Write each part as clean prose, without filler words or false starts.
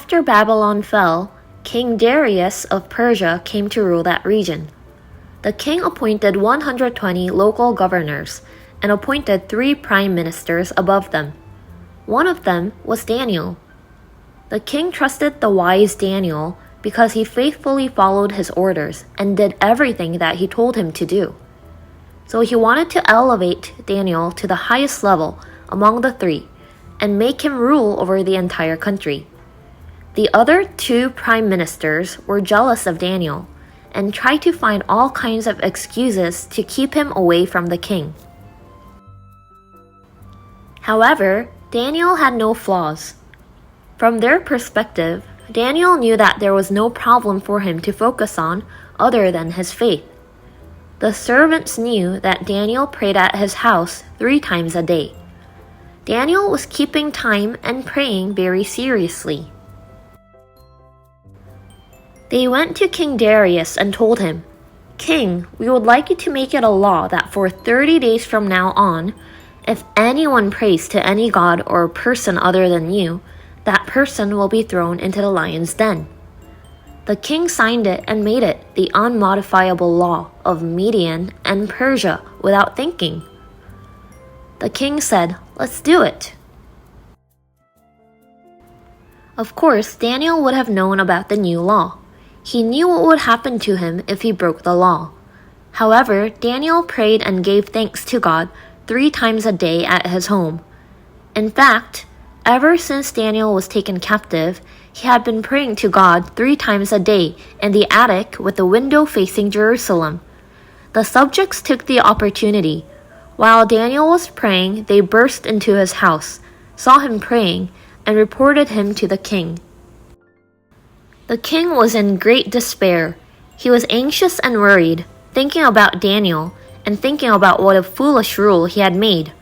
After Babylon fell, King Darius of Persia came to rule that region. The king appointed 120 local governors and appointed 3 prime ministers above them. One of them was Daniel. The king trusted the wise Daniel because he faithfully followed his orders and did everything that he told him to do. So he wanted to elevate Daniel to the highest level among the 3 and make him rule over the entire country. The other 2 prime ministers were jealous of Daniel and tried to find all kinds of excuses to keep him away from the king. However, Daniel had no flaws. From their perspective, Daniel knew that there was no problem for him to focus on other than his faith. The servants knew that Daniel prayed at his house 3 times a day. Daniel was keeping time and praying very seriously. They went to King Darius and told him, "King, we would like you to make it a law that for 30 days from now on, if anyone prays to any god or person other than you, that person will be thrown into the lion's den." The king signed it and made it the unmodifiable law of Median and Persia without thinking. The king said, "Let's do it." Of course, Daniel would have known about the new law. He knew what would happen to him if he broke the law. However, Daniel prayed and gave thanks to God 3 times a day at his home. In fact, ever since Daniel was taken captive, he had been praying to God 3 times a day in the attic with the window facing Jerusalem. The subjects took the opportunity. While Daniel was praying, they burst into his house, saw him praying, and reported him to the king. The king was in great despair. He was anxious and worried, thinking about Daniel and thinking about what a foolish rule he had made.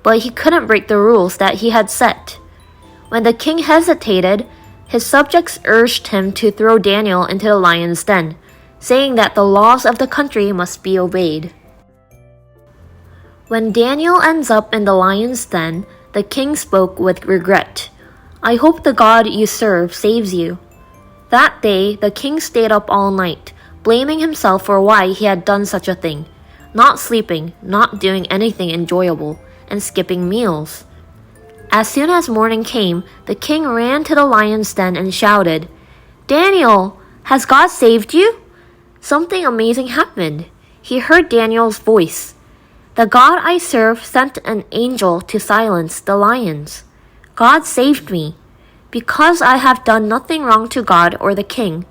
But he couldn't break the rules that he had set. When the king hesitated, his subjects urged him to throw Daniel into the lion's den, saying that the laws of the country must be obeyed. When Daniel ends up in the lion's den, the king spoke with regret. "I hope the God you serve saves you." That day, the king stayed up all night, blaming himself for why he had done such a thing, not sleeping, not doing anything enjoyable, and skipping meals. As soon as morning came, the king ran to the lion's den and shouted, "Daniel, has God saved you?" Something amazing happened. He heard Daniel's voice. "The God I serve sent an angel to silence the lions. God saved me, because I have done nothing wrong to God or the king."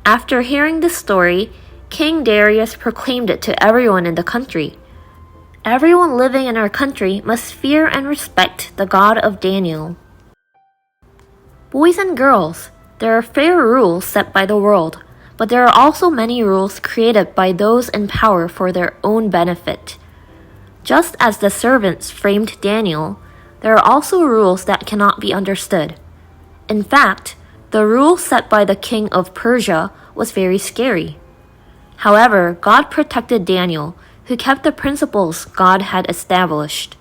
After hearing this story, King Darius proclaimed it to everyone in the country. Everyone living in our country must fear and respect the God of Daniel. Boys and girls, there are fair rules set by the world, but there are also many rules created by those in power for their own benefit. Just as the servants framed Daniel, there are also rules that cannot be understood. In fact, the rule set by the king of Persia was very scary. However, God protected Daniel, who kept the principles God had established.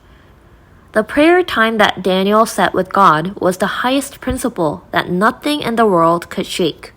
The prayer time that Daniel set with God was the highest principle that nothing in the world could shake.